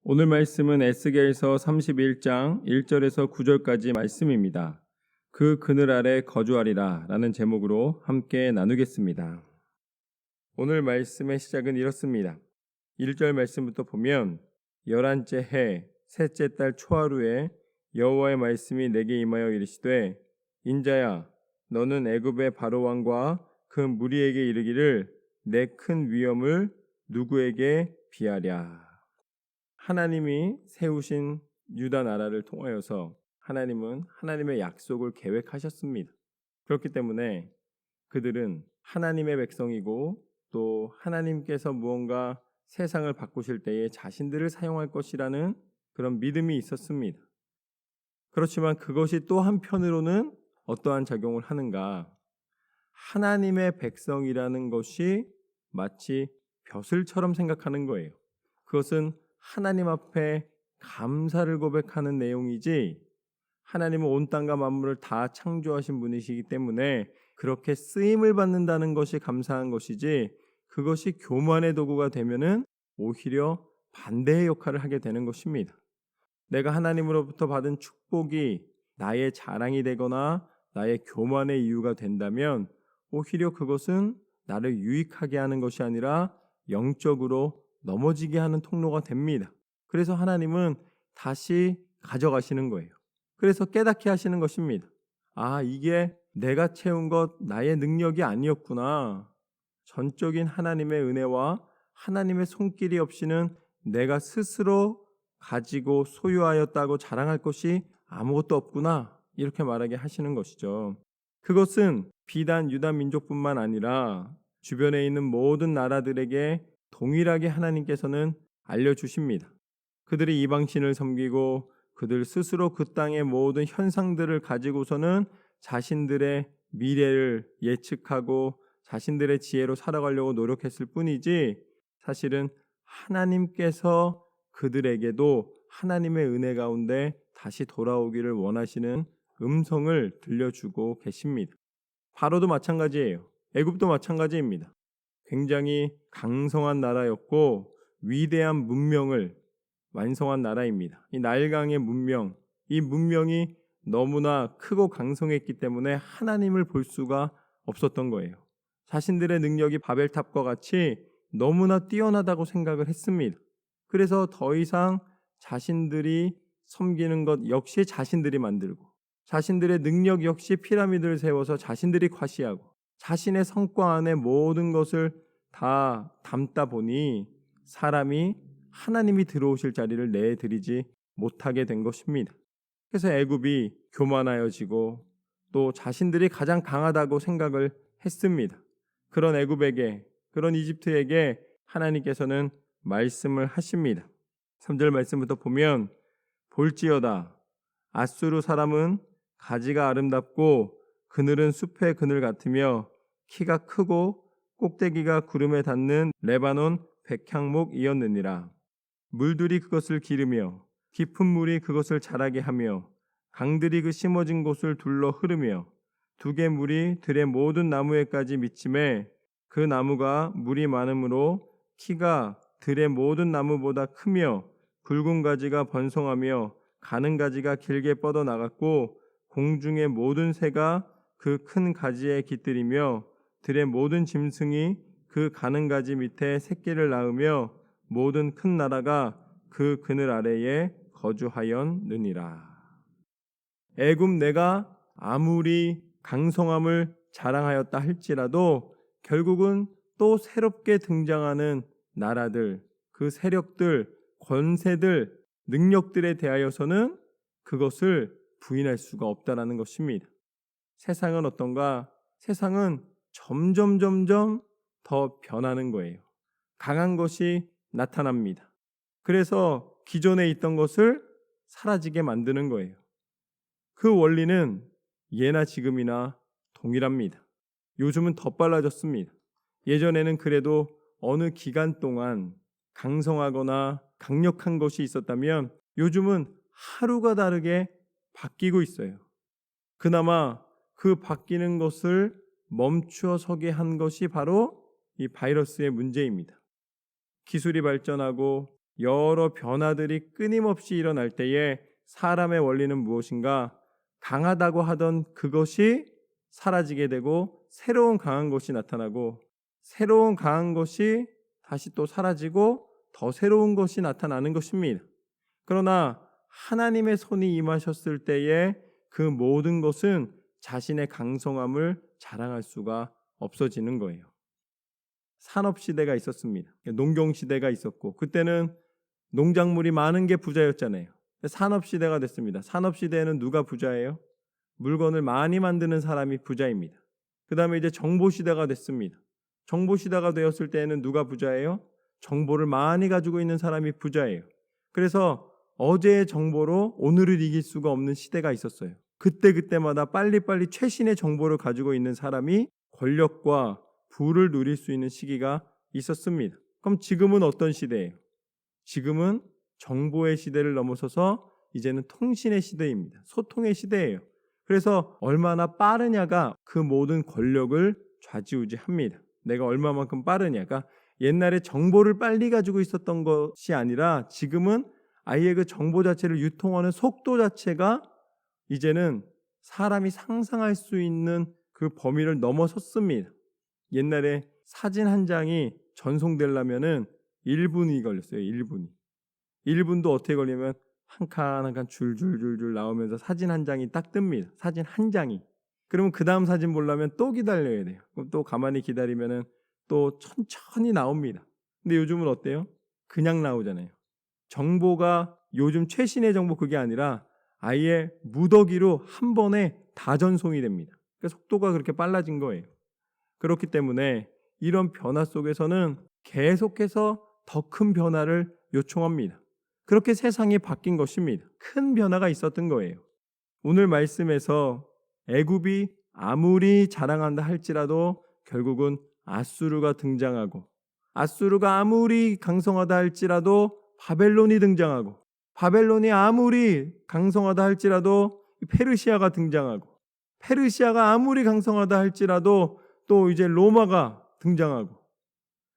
오늘 말씀은 에스겔서 31장 1절에서 9절까지 말씀입니다. 그 그늘 아래 거주하리라 라는 제목으로 함께 나누겠습니다. 오늘 말씀의 시작은 이렇습니다. 1절 말씀부터 보면 11째 해 셋째 달 초하루에 여호와의 말씀이 내게 임하여 이르시되 인자야 너는 애굽의 바로 왕과 그 무리에게 이르기를 내 큰 위엄을 누구에게 비하랴. 하나님이 세우신 유다 나라를 통하여서 하나님은 하나님의 약속을 계획하셨습니다. 그렇기 때문에 그들은 하나님의 백성이고 또 하나님께서 무언가 세상을 바꾸실 때에 자신들을 사용할 것이라는 그런 믿음이 있었습니다. 그렇지만 그것이 또 한편으로는 어떠한 작용을 하는가? 하나님의 백성이라는 것이 마치 벼슬처럼 생각하는 거예요. 그것은 하나님 앞에 감사를 고백하는 내용이지 하나님은 온 땅과 만물을 다 창조하신 분이시기 때문에 그렇게 쓰임을 받는다는 것이 감사한 것이지 그것이 교만의 도구가 되면은 오히려 반대의 역할을 하게 되는 것입니다. 내가 하나님으로부터 받은 축복이 나의 자랑이 되거나 나의 교만의 이유가 된다면 오히려 그것은 나를 유익하게 하는 것이 아니라 영적으로 넘어지게 하는 통로가 됩니다. 그래서 하나님은 다시 가져가시는 거예요. 그래서 깨닫게 하시는 것입니다. 아, 이게 내가 채운 것 나의 능력이 아니었구나. 전적인 하나님의 은혜와 하나님의 손길이 없이는 내가 스스로 가지고 소유하였다고 자랑할 것이 아무것도 없구나. 이렇게 말하게 하시는 것이죠. 그것은 비단 유다 민족뿐만 아니라 주변에 있는 모든 나라들에게 동일하게 하나님께서는 알려주십니다. 그들이 이방신을 섬기고 그들 스스로 그 땅의 모든 현상들을 가지고서는 자신들의 미래를 예측하고 자신들의 지혜로 살아가려고 노력했을 뿐이지 사실은 하나님께서 그들에게도 하나님의 은혜 가운데 다시 돌아오기를 원하시는 음성을 들려주고 계십니다. 바로도 마찬가지예요. 애굽도 마찬가지입니다. 굉장히 강성한 나라였고 위대한 문명을 완성한 나라입니다. 이 나일강의 문명, 이 문명이 너무나 크고 강성했기 때문에 하나님을 볼 수가 없었던 거예요. 자신들의 능력이 바벨탑과 같이 너무나 뛰어나다고 생각을 했습니다. 그래서 더 이상 자신들이 섬기는 것 역시 자신들이 만들고 자신들의 능력 역시 피라미드를 세워서 자신들이 과시하고 자신의 성과 안에 모든 것을 다 담다 보니 사람이 하나님이 들어오실 자리를 내드리지 못하게 된 것입니다. 그래서 애굽이 교만하여지고 또 자신들이 가장 강하다고 생각을 했습니다. 그런 애굽에게, 그런 이집트에게 하나님께서는 말씀을 하십니다. 3절 말씀부터 보면 볼지어다 아수르 사람은 가지가 아름답고 그늘은 숲의 그늘 같으며 키가 크고 꼭대기가 구름에 닿는 레바논 백향목이었느니라. 물들이 그것을 기르며 깊은 물이 그것을 자라게 하며 강들이 그 심어진 곳을 둘러 흐르며 두 개 물이 들의 모든 나무에까지 미침에 그 나무가 물이 많으므로 키가 들의 모든 나무보다 크며 굵은 가지가 번성하며 가는 가지가 길게 뻗어 나갔고 공중의 모든 새가 그 큰 가지에 깃들이며 들의 모든 짐승이 그 가는 가지 밑에 새끼를 낳으며 모든 큰 나라가 그 그늘 아래에 거주하였느니라. 애굽 내가 아무리 강성함을 자랑하였다 할지라도 결국은 또 새롭게 등장하는 나라들, 그 세력들, 권세들, 능력들에 대하여서는 그것을 부인할 수가 없다라는 것입니다. 세상은 어떤가? 세상은 점점 더 변하는 거예요. 강한 것이 나타납니다. 그래서 기존에 있던 것을 사라지게 만드는 거예요. 그 원리는 예나 지금이나 동일합니다. 요즘은 더 빨라졌습니다. 예전에는 그래도 어느 기간 동안 강성하거나 강력한 것이 있었다면 요즘은 하루가 다르게 바뀌고 있어요. 그나마 그 바뀌는 것을 멈추어 서게 한 것이 바로 이 바이러스의 문제입니다. 기술이 발전하고 여러 변화들이 끊임없이 일어날 때에 사람의 원리는 무엇인가? 강하다고 하던 그것이 사라지게 되고 새로운 강한 것이 나타나고 새로운 강한 것이 다시 또 사라지고 더 새로운 것이 나타나는 것입니다. 그러나 하나님의 손이 임하셨을 때에 그 모든 것은 자신의 강성함을 자랑할 수가 없어지는 거예요. 산업시대가 있었습니다. 농경시대가 있었고 그때는 농작물이 많은 게 부자였잖아요. 산업시대가 됐습니다. 산업시대에는 누가 부자예요? 물건을 많이 만드는 사람이 부자입니다. 그 다음에 이제 정보시대가 됐습니다. 정보시대가 되었을 때에는 누가 부자예요? 정보를 많이 가지고 있는 사람이 부자예요. 그래서 어제의 정보로 오늘을 이길 수가 없는 시대가 있었어요. 그때마다 빨리빨리 최신의 정보를 가지고 있는 사람이 권력과 부를 누릴 수 있는 시기가 있었습니다. 그럼 지금은 어떤 시대예요? 지금은 정보의 시대를 넘어서서 이제는 통신의 시대입니다. 소통의 시대예요. 그래서 얼마나 빠르냐가 그 모든 권력을 좌지우지합니다. 내가 얼마만큼 빠르냐가 옛날에 정보를 빨리 가지고 있었던 것이 아니라 지금은 아예 그 정보 자체를 유통하는 속도 자체가 이제는 사람이 상상할 수 있는 그 범위를 넘어섰습니다. 옛날에 사진 한 장이 전송되려면은 1분이 걸렸어요. 1분이. 1분도 어떻게 걸리면 한 칸 한 칸 줄줄줄줄 나오면서 사진 한 장이 딱 뜹니다. 사진 한 장이. 그러면 그 다음 사진 보려면 또 기다려야 돼요. 그럼 또 가만히 기다리면은 또 천천히 나옵니다. 근데 요즘은 어때요? 그냥 나오잖아요. 정보가 요즘 최신의 정보 그게 아니라 아예 무더기로 한 번에 다 전송이 됩니다. 그러니까 속도가 그렇게 빨라진 거예요. 그렇기 때문에 이런 변화 속에서는 계속해서 더 큰 변화를 요청합니다. 그렇게 세상이 바뀐 것입니다. 큰 변화가 있었던 거예요. 오늘 말씀에서 애굽이 아무리 자랑한다 할지라도 결국은 아수르가 등장하고 아수르가 아무리 강성하다 할지라도 바벨론이 등장하고 바벨론이 아무리 강성하다 할지라도 페르시아가 등장하고 페르시아가 아무리 강성하다 할지라도 또 이제 로마가 등장하고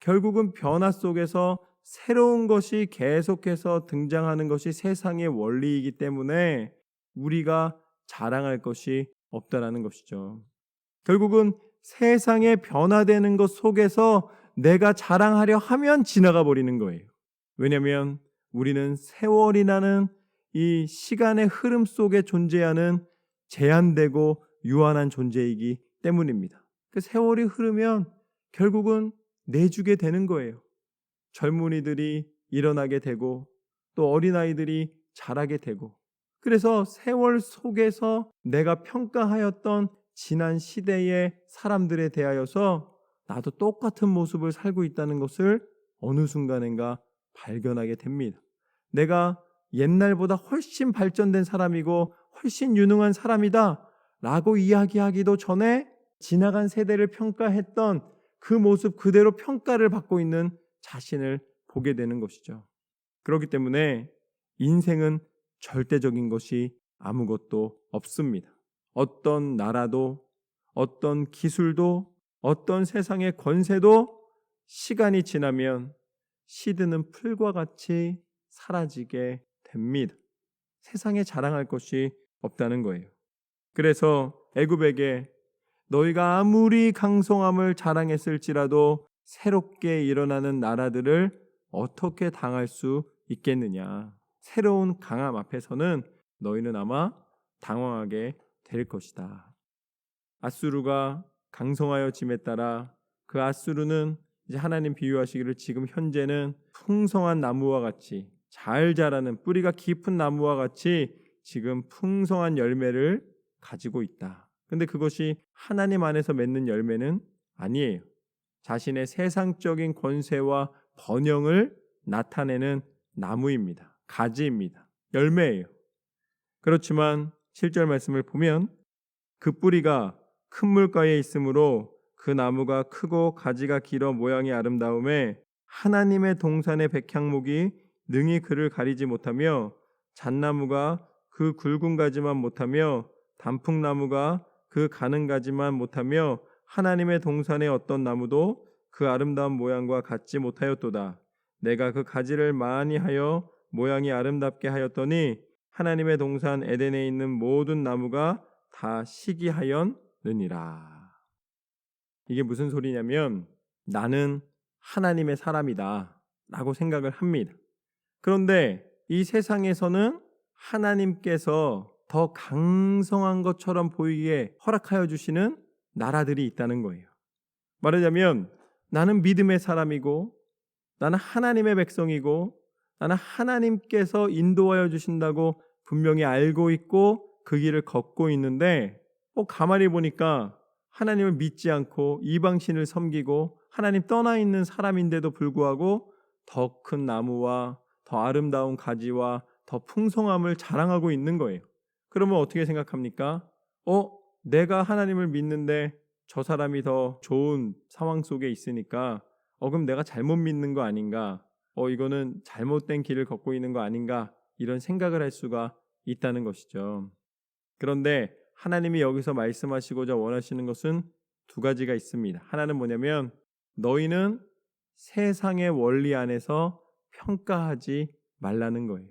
결국은 변화 속에서 새로운 것이 계속해서 등장하는 것이 세상의 원리이기 때문에 우리가 자랑할 것이 없다라는 것이죠. 결국은 세상에 변화되는 것 속에서 내가 자랑하려 하면 지나가 버리는 거예요. 왜냐하면 우리는 세월이라는 이 시간의 흐름 속에 존재하는 제한되고 유한한 존재이기 때문입니다. 그 세월이 흐르면 결국은 내주게 되는 거예요. 젊은이들이 일어나게 되고 또 어린아이들이 자라게 되고 그래서 세월 속에서 내가 평가하였던 지난 시대의 사람들에 대하여서 나도 똑같은 모습을 살고 있다는 것을 어느 순간인가 발견하게 됩니다. 내가 옛날보다 훨씬 발전된 사람이고 훨씬 유능한 사람이다 라고 이야기하기도 전에 지나간 세대를 평가했던 그 모습 그대로 평가를 받고 있는 자신을 보게 되는 것이죠. 그렇기 때문에 인생은 절대적인 것이 아무것도 없습니다. 어떤 나라도 어떤 기술도 어떤 세상의 권세도 시간이 지나면 시드는 풀과 같이 사라지게 됩니다. 세상에 자랑할 것이 없다는 거예요. 그래서 애굽에게 너희가 아무리 강성함을 자랑했을지라도 새롭게 일어나는 나라들을 어떻게 당할 수 있겠느냐. 새로운 강함 앞에서는 너희는 아마 당황하게 될 것이다. 아수르가 강성하여짐에 따라 그 아수르는 이제 하나님 비유하시기를 지금 현재는 풍성한 나무와 같이 잘 자라는 뿌리가 깊은 나무와 같이 지금 풍성한 열매를 가지고 있다. 근데 그것이 하나님 안에서 맺는 열매는 아니에요. 자신의 세상적인 권세와 번영을 나타내는 나무입니다. 가지입니다. 열매예요. 그렇지만 7절 말씀을 보면 그 뿌리가 큰 물가에 있으므로 그 나무가 크고 가지가 길어 모양이 아름다움에 하나님의 동산의 백향목이 능히 그를 가리지 못하며 잣나무가 그 굵은 가지만 못하며 단풍나무가 그 가는 가지만 못하며 하나님의 동산의 어떤 나무도 그 아름다운 모양과 같지 못하였도다. 내가 그 가지를 많이 하여 모양이 아름답게 하였더니 하나님의 동산 에덴에 있는 모든 나무가 다 시기하였느니라. 이게 무슨 소리냐면 나는 하나님의 사람이다 라고 생각을 합니다. 그런데 이 세상에서는 하나님께서 더 강성한 것처럼 보이게 허락하여 주시는 나라들이 있다는 거예요. 말하자면 나는 믿음의 사람이고 나는 하나님의 백성이고 나는 하나님께서 인도하여 주신다고 분명히 알고 있고 그 길을 걷고 있는데 가만히 보니까 하나님을 믿지 않고 이방신을 섬기고 하나님 떠나 있는 사람인데도 불구하고 더 큰 나무와 더 아름다운 가지와 더 풍성함을 자랑하고 있는 거예요. 그러면 어떻게 생각합니까? 내가 하나님을 믿는데 저 사람이 더 좋은 상황 속에 있으니까 그럼 내가 잘못 믿는 거 아닌가? 이거는 잘못된 길을 걷고 있는 거 아닌가? 이런 생각을 할 수가 있다는 것이죠. 그런데 하나님이 여기서 말씀하시고자 원하시는 것은 두 가지가 있습니다. 하나는 뭐냐면 너희는 세상의 원리 안에서 평가하지 말라는 거예요.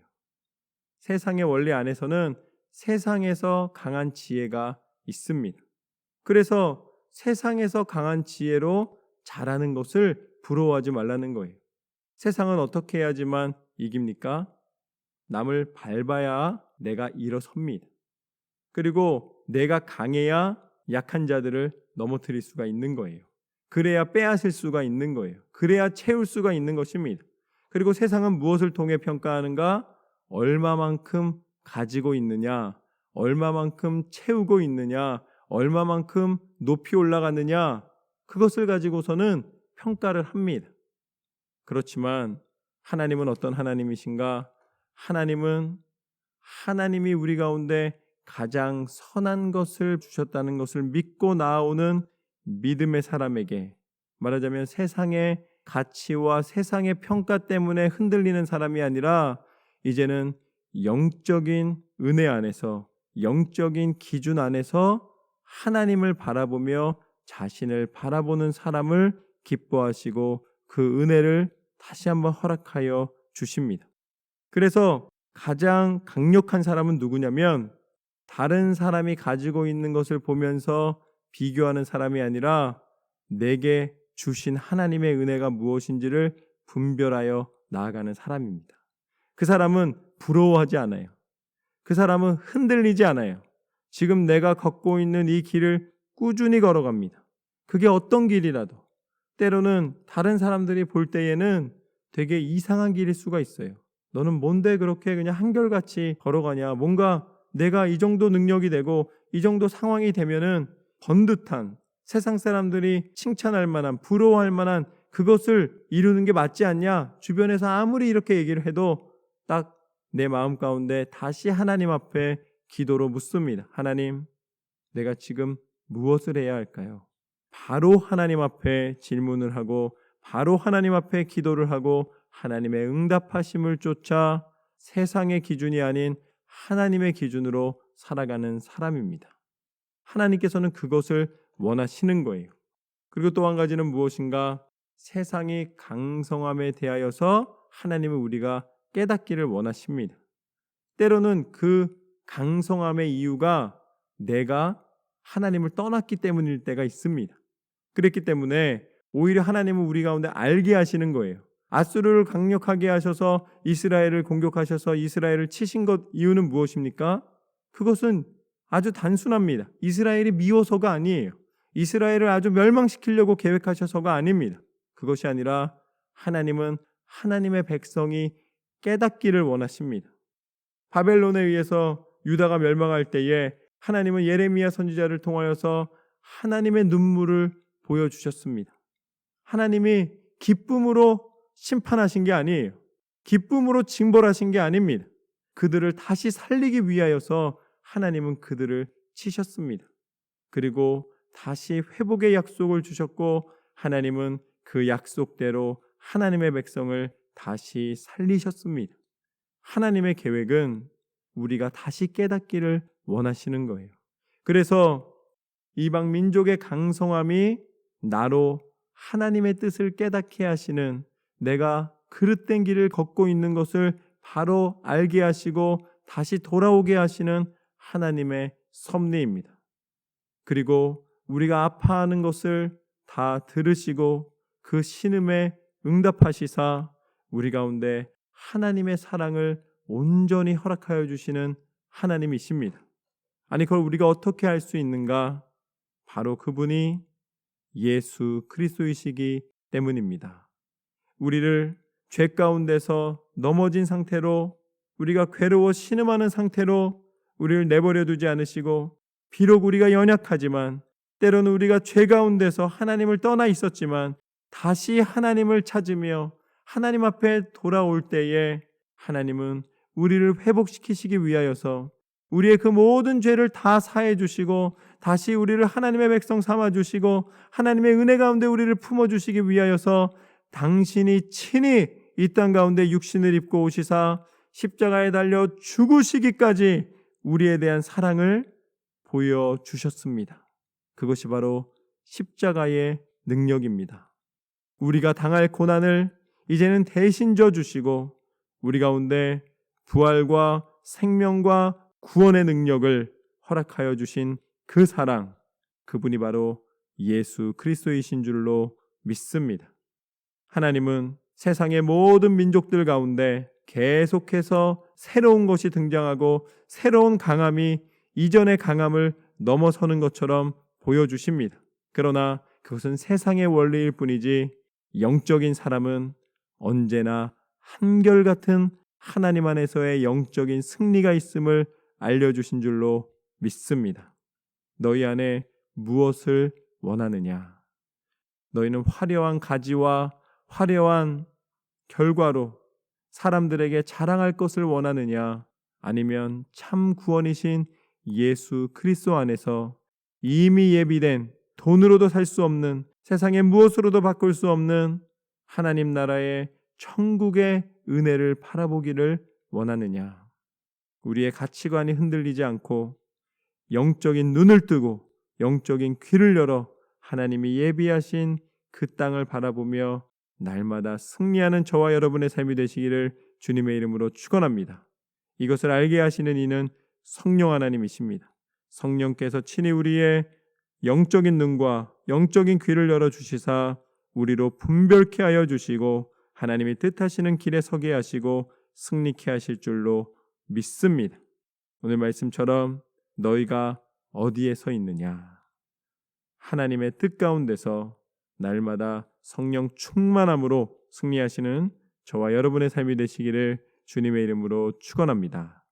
세상의 원리 안에서는 세상에서 강한 지혜가 있습니다. 그래서 세상에서 강한 지혜로 잘하는 것을 부러워하지 말라는 거예요. 세상은 어떻게 해야지만 이깁니까? 남을 밟아야 내가 일어섭니다. 그리고 내가 강해야 약한 자들을 넘어뜨릴 수가 있는 거예요. 그래야 빼앗을 수가 있는 거예요. 그래야 채울 수가 있는 것입니다. 그리고 세상은 무엇을 통해 평가하는가? 얼마만큼 가지고 있느냐, 얼마만큼 채우고 있느냐, 얼마만큼 높이 올라가느냐, 그것을 가지고서는 평가를 합니다. 그렇지만 하나님은 어떤 하나님이신가? 하나님이 우리 가운데 가장 선한 것을 주셨다는 것을 믿고 나아오는 믿음의 사람에게, 말하자면 세상의 가치와 세상의 평가 때문에 흔들리는 사람이 아니라 이제는 영적인 은혜 안에서, 영적인 기준 안에서 하나님을 바라보며 자신을 바라보는 사람을 기뻐하시고 그 은혜를 다시 한번 허락하여 주십니다. 그래서 가장 강력한 사람은 누구냐면 다른 사람이 가지고 있는 것을 보면서 비교하는 사람이 아니라 내게 주신 하나님의 은혜가 무엇인지를 분별하여 나아가는 사람입니다. 그 사람은 부러워하지 않아요. 그 사람은 흔들리지 않아요. 지금 내가 걷고 있는 이 길을 꾸준히 걸어갑니다. 그게 어떤 길이라도 때로는 다른 사람들이 볼 때에는 되게 이상한 길일 수가 있어요. 너는 뭔데 그렇게 그냥 한결같이 걸어가냐? 뭔가 내가 이 정도 능력이 되고 이 정도 상황이 되면은 번듯한, 세상 사람들이 칭찬할 만한, 부러워할 만한 그것을 이루는 게 맞지 않냐? 주변에서 아무리 이렇게 얘기를 해도 딱 내 마음 가운데 다시 하나님 앞에 기도로 묻습니다. 하나님, 내가 지금 무엇을 해야 할까요? 바로 하나님 앞에 질문을 하고 바로 하나님 앞에 기도를 하고 하나님의 응답하심을 쫓아 세상의 기준이 아닌 하나님의 기준으로 살아가는 사람입니다. 하나님께서는 그것을 원하시는 거예요. 그리고 또 한 가지는 무엇인가? 세상이 강성함에 대하여서 하나님은 우리가 깨닫기를 원하십니다. 때로는 그 강성함의 이유가 내가 하나님을 떠났기 때문일 때가 있습니다. 그랬기 때문에 오히려 하나님은 우리 가운데 알게 하시는 거예요. 아수르를 강력하게 하셔서 이스라엘을 공격하셔서 이스라엘을 치신 것 이유는 무엇입니까? 그것은 아주 단순합니다. 이스라엘이 미워서가 아니에요. 이스라엘을 아주 멸망시키려고 계획하셔서가 아닙니다. 그것이 아니라 하나님은 하나님의 백성이 깨닫기를 원하십니다. 바벨론에 의해서 유다가 멸망할 때에 하나님은 예레미야 선지자를 통하여서 하나님의 눈물을 보여주셨습니다. 하나님이 기쁨으로 심판하신 게 아니에요. 기쁨으로 징벌하신 게 아닙니다. 그들을 다시 살리기 위하여서 하나님은 그들을 치셨습니다. 그리고 다시 회복의 약속을 주셨고 하나님은 그 약속대로 하나님의 백성을 다시 살리셨습니다. 하나님의 계획은 우리가 다시 깨닫기를 원하시는 거예요. 그래서 이방 민족의 강성함이 나로 하나님의 뜻을 깨닫게 하시는, 내가 그릇된 길을 걷고 있는 것을 바로 알게 하시고 다시 돌아오게 하시는 하나님의 섭리입니다. 그리고 우리가 아파하는 것을 다 들으시고 그 신음에 응답하시사 우리 가운데 하나님의 사랑을 온전히 허락하여 주시는 하나님이십니다. 아니, 그걸 우리가 어떻게 할 수 있는가? 바로 그분이 예수 그리스도이시기 때문입니다. 우리를 죄 가운데서 넘어진 상태로, 우리가 괴로워 신음하는 상태로 우리를 내버려 두지 않으시고, 비록 우리가 연약하지만, 때로는 우리가 죄 가운데서 하나님을 떠나 있었지만 다시 하나님을 찾으며 하나님 앞에 돌아올 때에 하나님은 우리를 회복시키시기 위하여서 우리의 그 모든 죄를 다 사해 주시고 다시 우리를 하나님의 백성 삼아 주시고 하나님의 은혜 가운데 우리를 품어 주시기 위하여서 당신이 친히 이 땅 가운데 육신을 입고 오시사 십자가에 달려 죽으시기까지 우리에 대한 사랑을 보여주셨습니다. 그것이 바로 십자가의 능력입니다. 우리가 당할 고난을 이제는 대신 져주시고 우리 가운데 부활과 생명과 구원의 능력을 허락하여 주신 그 사랑, 그분이 바로 예수 그리스도이신 줄로 믿습니다. 하나님은 세상의 모든 민족들 가운데 계속해서 새로운 것이 등장하고 새로운 강함이 이전의 강함을 넘어서는 것처럼 보여주십니다. 그러나 그것은 세상의 원리일 뿐이지 영적인 사람은 언제나 한결같은 하나님 안에서의 영적인 승리가 있음을 알려주신 줄로 믿습니다. 너희 안에 무엇을 원하느냐? 너희는 화려한 가지와 화려한 결과로 사람들에게 자랑할 것을 원하느냐? 아니면 참 구원이신 예수 그리스도 안에서 이미 예비된 돈으로도 살 수 없는, 세상의 무엇으로도 바꿀 수 없는 하나님 나라의 천국의 은혜를 바라보기를 원하느냐? 우리의 가치관이 흔들리지 않고 영적인 눈을 뜨고 영적인 귀를 열어 하나님이 예비하신 그 땅을 바라보며 날마다 승리하는 저와 여러분의 삶이 되시기를 주님의 이름으로 축원합니다. 이것을 알게 하시는 이는 성령 하나님이십니다. 성령께서 친히 우리의 영적인 눈과 영적인 귀를 열어주시사 우리로 분별케 하여 주시고 하나님이 뜻하시는 길에 서게 하시고 승리케 하실 줄로 믿습니다. 오늘 말씀처럼 너희가 어디에 서 있느냐? 하나님의 뜻 가운데서 날마다 성령 충만함으로 승리하시는 저와 여러분의 삶이 되시기를 주님의 이름으로 축원합니다.